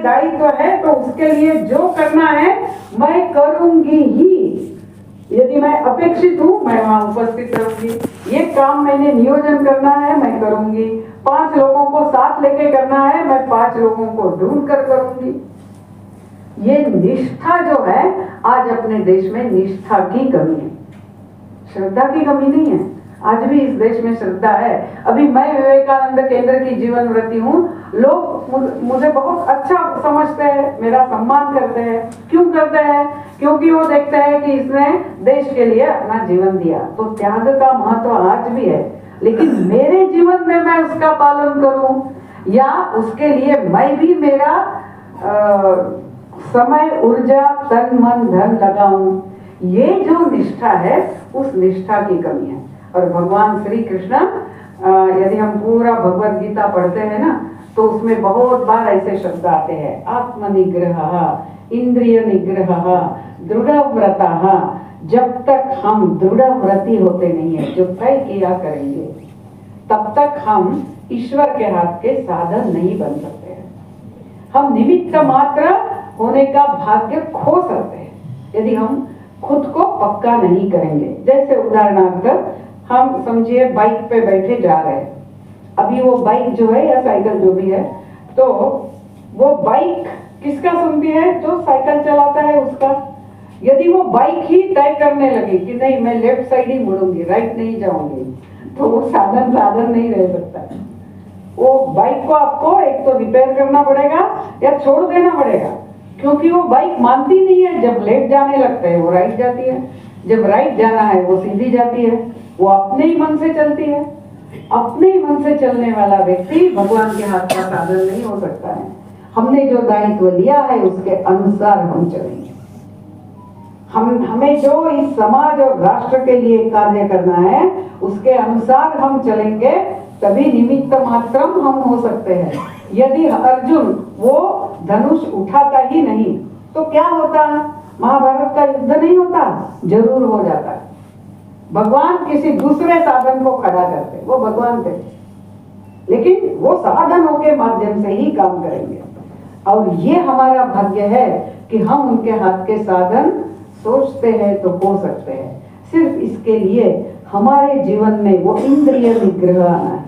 दायित्व है तो उसके लिए जो करना है मैं करूंगी ही। यदि मैं अपेक्षित हूँ मैं वहां उपस्थित रहूंगी। ये काम मैंने नियोजन करना है मैं करूंगी। 5 लोगों को साथ लेके करना है मैं 5 लोगों को ढूंढ कर करूंगी। ये निष्ठा जो है, आज अपने देश में निष्ठा की कमी है, श्रद्धा की कमी नहीं है। आज भी इस देश में श्रद्धा है। अभी मैं विवेकानंद केंद्र की जीवन व्रती हूँ। लोग मुझे बहुत अच्छा समझते हैं, मेरा सम्मान करते हैं। क्यों करते हैं? क्योंकि वो देखते हैं कि इसने देश के लिए अपना जीवन दिया। तो त्याग का महत्व आज भी है, लेकिन मेरे जीवन में मैं उसका पालन करूं या उसके लिए मैं भी मेरा समय, ऊर्जा, तन, मन, धन लगाऊं, ये जो निष्ठा है उस निष्ठा की कमी है। और भगवान श्री कृष्ण, यदि हम पूरा भगवत गीता पढ़ते हैं ना, तो उसमें बहुत बार ऐसे शब्द आते हैं, आत्मनिग्रह, इंद्रिय निग्रह, दृढ़ व्रता। जब तक हम दृढ़ व्रती होते नहीं है, जो तय किया करेंगे, तब तक हम ईश्वर के हाथ के साधन नहीं बन सकते हैं। हम निमित्त मात्र होने का भाग्य खो सकते हैं यदि हम खुद को पक्का नहीं करेंगे। जैसे उदाहरणार्थ हम समझिए बाइक पे बैठे जा रहे हैं। अभी वो बाइक जो है या साइकिल जो भी है, तो वो बाइक किसका सुनती है? जो साइकिल चलाता है उसका। यदि वो बाइक ही तय करने लगे कि नहीं मैं लेफ्ट साइड ही मुड़ूंगी, राइट नहीं जाऊंगी, तो वो साधन नहीं रह सकता। वो बाइक को आपको एक तो रिपेयर करना पड़ेगा या छोड़ देना पड़ेगा, क्योंकि वो बाइक मानती नहीं है। जब लेफ्ट जाने लगता है वो राइट जाती है, जब राइट जाना है वो सीधी जाती है। वो अपने ही मन से चलती है। अपने ही मन से चलने वाला व्यक्ति भगवान के हाथ का साधन नहीं हो सकता है। हमने जो दायित्व लिया है उसके अनुसार हम चलेंगे। हमें जो इस समाज और राष्ट्र के लिए कार्य करना है उसके अनुसार हम चलेंगे, तभी निमित्त मात्रम हम हो सकते हैं। यदि अर्जुन वो धनुष उठाता ही नहीं तो क्या होता? महाभारत का युद्ध नहीं होता? जरूर हो जाता। भगवान किसी दूसरे साधन को खड़ा करते, वो भगवान थे, लेकिन वो साधनों के माध्यम से ही काम करेंगे। और ये हमारा भाग्य है कि हम उनके हाथ के साधन सोचते हैं तो हो सकते हैं। सिर्फ इसके लिए हमारे जीवन में वो इंद्रिय निग्रह आना है।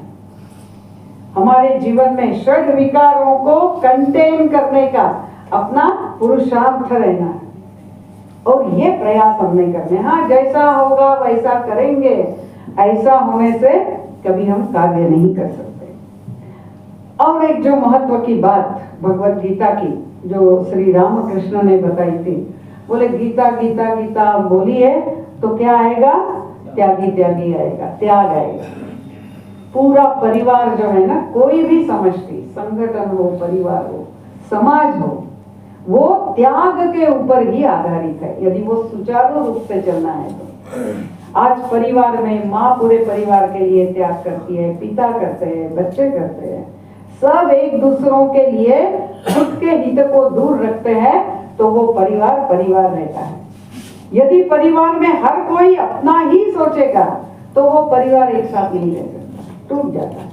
हमारे जीवन में षड विकारों को कंटेन करने का अपना पुरुषार्थ रहना है, और ये प्रयास हमने करने। हाँ, जैसा होगा वैसा करेंगे, ऐसा होने से कभी हम कार्य नहीं कर सकते। और एक जो महत्व की बात भगवत गीता की जो श्री रामकृष्ण ने बताई थी, बोले गीता गीता गीता बोली है तो क्या आएगा? त्यागी त्यागी आएगा, त्याग आएगा। पूरा परिवार जो है ना, कोई भी समष्टि, संगठन हो, परिवार हो, समाज हो, वो त्याग के ऊपर ही आधारित है, यदि वो सुचारू रूप से चलना है तो। आज परिवार में माँ पूरे परिवार के लिए त्याग करती है, पिता करते हैं, बच्चे करते हैं, सब एक दूसरों के लिए खुद के हित को दूर रखते हैं, तो वो परिवार रहता है। यदि परिवार में हर कोई अपना ही सोचेगा तो वो परिवार एक साथ नहीं रह सकता, टूट जाता है।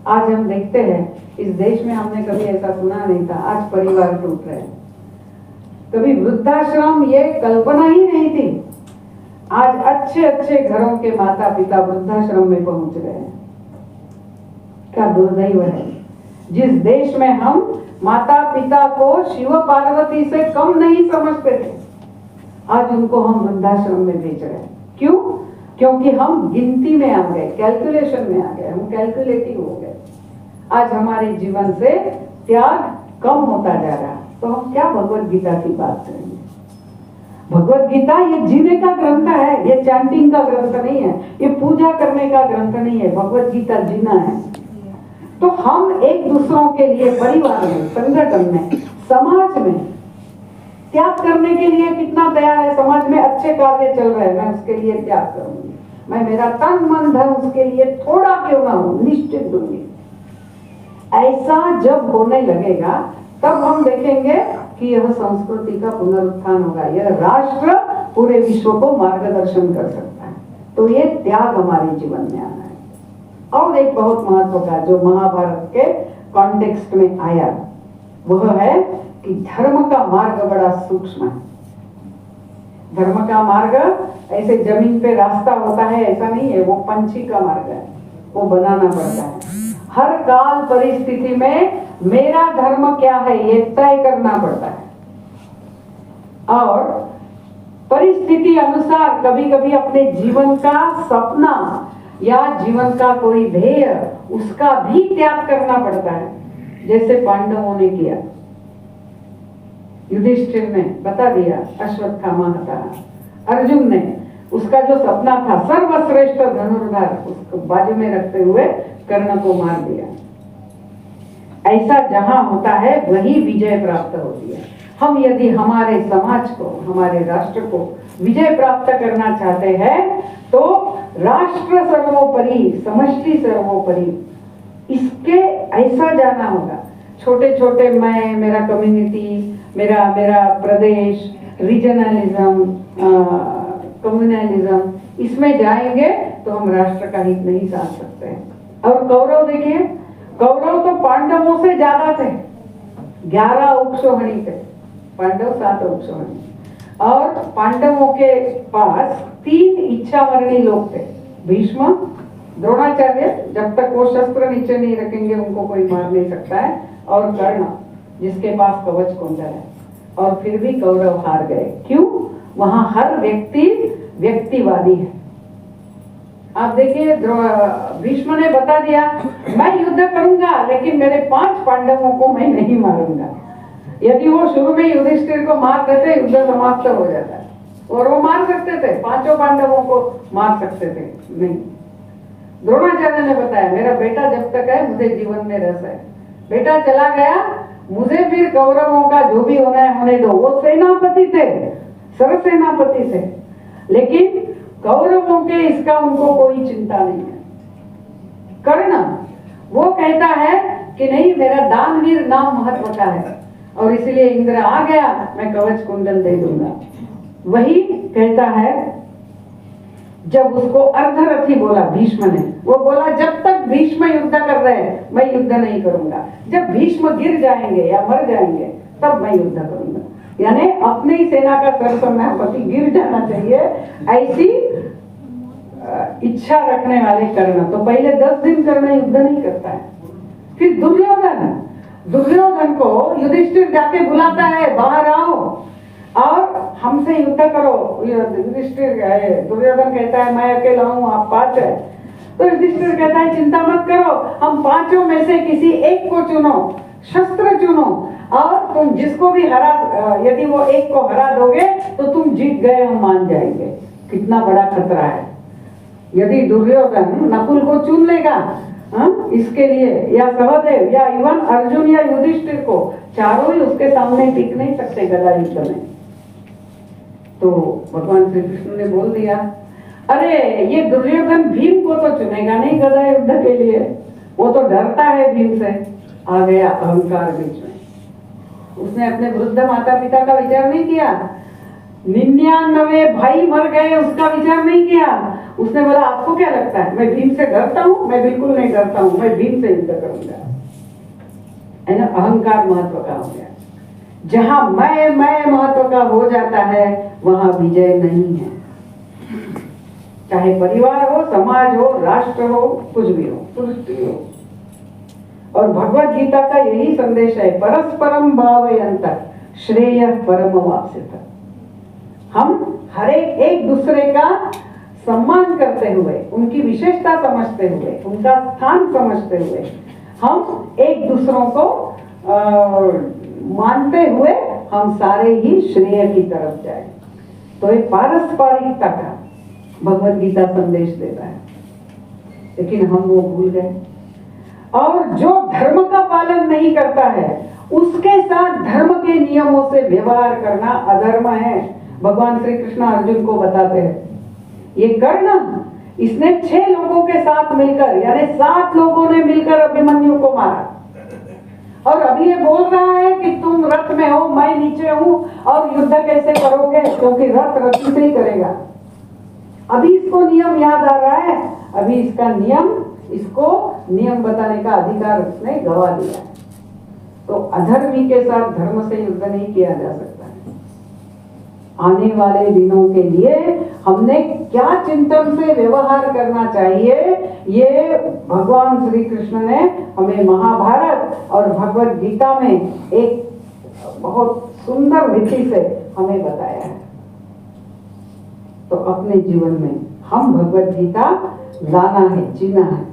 आज हम देखते हैं इस देश में, हमने कभी ऐसा सुना नहीं था, आज परिवार टूट रहे हैं। कभी वृद्धाश्रम ये कल्पना ही नहीं थी, आज अच्छे अच्छे घरों के माता पिता वृद्धाश्रम में पहुंच रहे हैं। क्या दुर्दैव है। जिस देश में हम माता पिता को शिव पार्वती से कम नहीं समझते थे, आज उनको हम वृद्धाश्रम में भेज रहे हैं। क्यों? क्योंकि हम गिनती में आ गए, कैलकुलेशन में आ गए, हम कैलकुलेटिव हो गए। आज हमारे जीवन से त्याग कम होता जा रहा, तो हम क्या भगवत गीता की बात करेंगे? भगवत गीता ये जीने का ग्रंथ है, ये चैंटिंग का ग्रंथ नहीं है, ये पूजा करने का ग्रंथ नहीं है। भगवत गीता जीना है। तो हम एक दूसरों के लिए परिवार में, संगठन में, समाज में त्याग करने के लिए कितना तैयार है? समाज में अच्छे कार्य चल रहे हैं, मैं उसके लिए त्याग करूंगी, मैं मेरा तन मन धन उसके लिए थोड़ा क्यों ना हो निश्चित दूंगी। ऐसा जब होने लगेगा तब हम देखेंगे कि यह संस्कृति का पुनरुत्थान होगा, यह राष्ट्र पूरे विश्व को मार्गदर्शन कर सकता है। तो ये त्याग हमारे जीवन में आना है। और एक बहुत महत्व का जो महाभारत के कॉन्टेक्स्ट में आया, वह है कि धर्म का मार्ग बड़ा सूक्ष्म है। धर्म का मार्ग ऐसे जमीन पे रास्ता होता है ऐसा नहीं है, वो पंछी का मार्ग है, वो बनाना पड़ता है। हर काल परिस्थिति में मेरा धर्म क्या है ये तय करना पड़ता है, और परिस्थिति अनुसार कभी कभी अपने जीवन का सपना या जीवन का कोई ध्येय उसका भी त्याग करना पड़ता है, जैसे पांडवों ने किया। युधिष्ठिर ने बता दिया अश्वत्थामा हता, अर्जुन ने उसका जो सपना था सर्वश्रेष्ठ धनुर्धर उसको बाजू में रखते हुए कर्ण को मार दिया। ऐसा जहां होता है वही विजय प्राप्त होती है। हम यदि हमारे समाज को, हमारे राष्ट्र को विजय प्राप्त करना चाहते हैं तो राष्ट्र सर्वोपरि, समष्टि सर्वोपरि, इसके ऐसा जाना होगा। छोटे छोटे मैं, मेरा कम्युनिटी, मेरा प्रदेश, रीजनलिज्म, कम्युनलिज्म, इसमें जाएंगे तो हम राष्ट्र का हित नहीं साध सकते हैं। और कौरव देखिए, कौरव तो पांडवों से ज्यादा थे, 11 उक्षोहणी थे, पांडव 7 उक्षोहणी। और पांडवों के पास 3 इच्छामरणी लोग थे, भीष्म, द्रोणाचार्य, जब तक वो शस्त्र नीचे नहीं रखेंगे उनको कोई मार नहीं सकता है, और कर्ण जिसके पास कवच कुंडल है। और फिर भी कौरव हार गए। क्यों? वहां हर व्यक्ति व्यक्तिवादी है। आप देखिए भीष्म ने बता दिया मैं युद्ध करूंगा लेकिन मेरे 5 पांडवों को मैं नहीं मारूंगा। यदि वो शुरू में युधिष्ठिर को मार देते युद्ध समाप्त हो जाता, और वो मार सकते थे, 5 पांडवों को मार सकते थे, नहीं। द्रोणाचार्य ने बताया मेरा बेटा जब तक है मुझे जीवन में रस है, बेटा चला गया मुझे फिर कौरवों का जो भी होना है होने दो। वो सेनापति थे, सरसेनापति थे, लेकिन कौरवों के इसका उनको कोई चिंता नहीं है। कर्ण वो कहता है कि नहीं मेरा दानवीर नाम महत्व का है और इसलिए इंद्र आ गया मैं कवच कुंडल दे दूंगा। वही कहता है जब उसको अर्धरथी बोला भीष्म ने, वो बोला जब तक भीष्म युद्ध कर रहे हैं मैं युद्ध नहीं करूंगा, जब भीष्म गिर जाएंगे या मर जाएंगे तब मैं युद्ध करूंगा। यानी अपनी ही सेना का सरसेनापति गिर जाना चाहिए, ऐसी इच्छा रखने वाले कर्ण। तो पहले 10 दिन कर्ण युद्ध नहीं करता है। फिर दुर्योधन को युधिष्ठिर जाके बुलाता है बाहर आओ और हमसे युद्ध करो। दुर्योधन कहता है मैं अकेला हूँ, आप 5 है। तो युधिष्ठिर कहता है चिंता मत करो, हम 5 में से किसी एक को चुनो, शस्त्र चुनो और तुम जिसको भी हरा, यदि वो एक को हरा दोगे तो तुम जीत गए, हम मान जाएंगे। कितना बड़ा खतरा है। यदि दुर्योधन नकुल को चुन लेगा इसके लिए, या सहदेव या इवन अर्जुन या युधिष्ठिर को, चारों ही उसके सामने टिक नहीं सकते गदा युद्ध में। तो भगवान श्री कृष्ण ने बोल दिया अरे ये दुर्योधन भीम को तो चुनेगा नहीं गदा युद्ध के लिए, वो तो डरता है भीम से। आ गया अहंकार बीच में। उसने अपने वृद्ध माता पिता का विचार नहीं किया, 99 भाई मर गए उसका विचार नहीं किया। उसने बोला आपको क्या लगता है मैं भीम से डरता हूँ? मैं बिल्कुल नहीं डरता हूँ, मैं भीम से युद्ध करूंगा। है ना, अहंकार महत्व का हो गया। जहां मैं महत्व का हो जाता है वहां विजय नहीं है। चाहे परिवार हो, समाज हो, राष्ट्र हो, कुछ भी हो, सृष्टि हो। और भगवत गीता का यही संदेश है, परस्परम भावयन्तः श्रेयः परमवाप्स्यथ। हम हर एक दूसरे का सम्मान करते हुए, उनकी विशेषता समझते हुए, उनका स्थान समझते हुए, हम एक दूसरों को मानते हुए हम सारे ही श्रेय की तरफ जाए। तो एक पारस्परिकता का भगवत गीता संदेश देता है, लेकिन हम वो भूल गए। और जो धर्म का पालन नहीं करता है उसके साथ धर्म के नियमों से व्यवहार करना अधर्म है। भगवान श्री कृष्ण अर्जुन को बताते हैं ये कर्ण, इसने 6 लोगों के साथ मिलकर, यानी 7 लोगों ने मिलकर अभिमन्यु को मारा, और अभी ये बोल रहा है कि तुम रथ में हो, मैं नीचे हूं, और युद्ध कैसे करोगे क्योंकि रथ रथी से ही करेगा। अभी इसको नियम याद आ रहा है, अभी इसका नियम, इसको नियम बताने का अधिकार उसने गवा दिया। तो अधर्मी के साथ धर्म से युद्ध नहीं किया जा सकता। आने वाले दिनों के लिए हमने क्या चिंतन से व्यवहार करना चाहिए, ये भगवान श्री कृष्ण ने हमें महाभारत और भगवत गीता में एक बहुत सुंदर रीति से हमें बताया है। तो अपने जीवन में हम भगवत गीता लाना है, जीना है,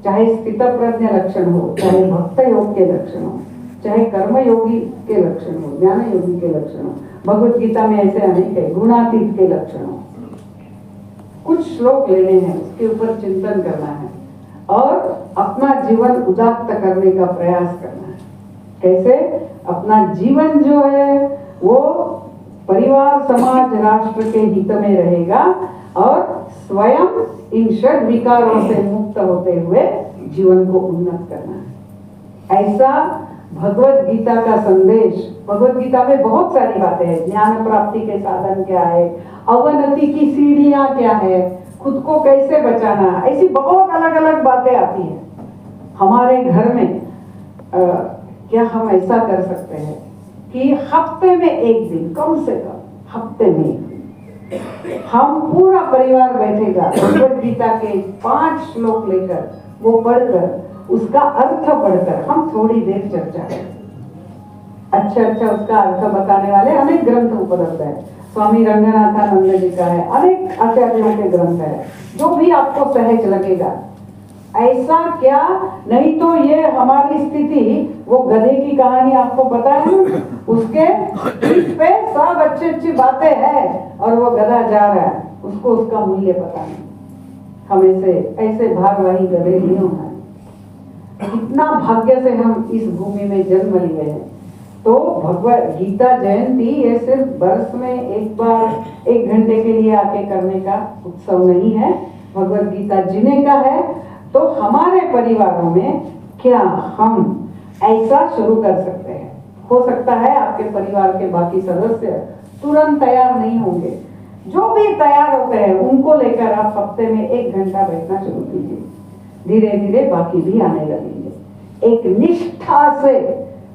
चाहे स्थितप्रज्ञ लक्षण हो, चाहे भक्त योग के लक्षण हो, चाहे कर्म योगी के लक्षण हो, ज्ञान योगी के लक्षण हो। भगवत गीता में ऐसे अनेक है, गुणातीत के लक्षण हो। कुछ श्लोक लेने हैं, उसके ऊपर चिंतन करना है और अपना जीवन उदात्त करने का प्रयास करना है। कैसे? अपना जीवन जो है वो परिवार, समाज, राष्ट्र के हित में रहेगा और स्वयं इन षड विकारों से मुक्त होते हुए जीवन को उन्नत करना है। ऐसा भगवत गीता का संदेश। भगवत गीता में बहुत सारी बातें हैं। ज्ञान प्राप्ति के साधन क्या है, अवनति की सीढ़ियां क्या है, खुद को कैसे बचाना, ऐसी बहुत अलग अलग बातें आती हैं। हमारे घर में क्या हम ऐसा कर सकते हैं कि हफ्ते में एक दिन, कम से कम हफ्ते में एक दिन, हम पूरा परिवार बैठेगा, भगवत गीता के 5 श्लोक लेकर वो पढ़कर, उसका अर्थ पढ़कर हम थोड़ी देर चर्चा करें। अच्छा उसका अर्थ बताने वाले अनेक ग्रंथ उपलब्ध है। स्वामी रंगनाथानंद जी का है, अनेक आचार्यों के ग्रंथ है, जो भी आपको सहज लगेगा। ऐसा क्या नहीं तो ये हमारी स्थिति, वो गधे की कहानी आपको पता है ना, उसके पीठ पे सब अच्छी बातें हैं और वो गधा जा रहा है, उसको उसका मूल्य पता नहीं। हमें ऐसे भारवाही गधे नहीं होना है। कितना भाग्य से हम इस भूमि में जन्म लिए हैं। तो भगवत गीता जयंती ये सिर्फ वर्ष में एक बार 1 घंटे के लिए आके करने का उत्सव नहीं है, भगवत गीता जीने का है। तो हमारे परिवारों में क्या हम ऐसा शुरू कर सकते हैं? हो सकता है आपके परिवार के बाकी सदस्य तुरंत तैयार नहीं होंगे, जो भी तैयार होते हैं उनको लेकर आप हफ्ते में 1 घंटा बैठना शुरू कीजिए। धीरे धीरे बाकी भी आने लगेंगे। एक निष्ठा से,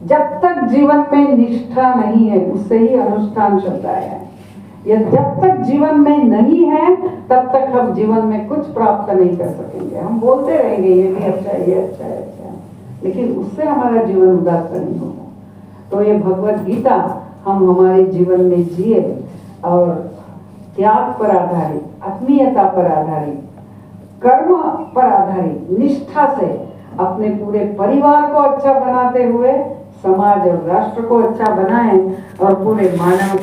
जब तक जीवन में निष्ठा नहीं है, उससे ही अनुष्ठान शब्द आया है। जब तक जीवन में नहीं है तब तक हम जीवन में कुछ प्राप्त नहीं कर सकेंगे। हम बोलते रहेंगे ये भी अच्छा है, ये अच्छा है, अच्छा है, लेकिन उससे हमारा जीवन उदात्त नहीं होगा। तो ये भगवत गीता हम हमारे जीवन में जिए और त्याग पर आधारित, आत्मीयता पर आधारित, कर्म पर आधारित निष्ठा से अपने पूरे परिवार को अच्छा बनाते हुए समाज और राष्ट्र को अच्छा बनाएं और पूरे मानव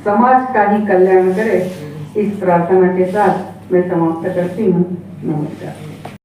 समाज का ही कल्याण करें। इस प्रार्थना के साथ मैं समाप्त करती हूँ। नमस्कार।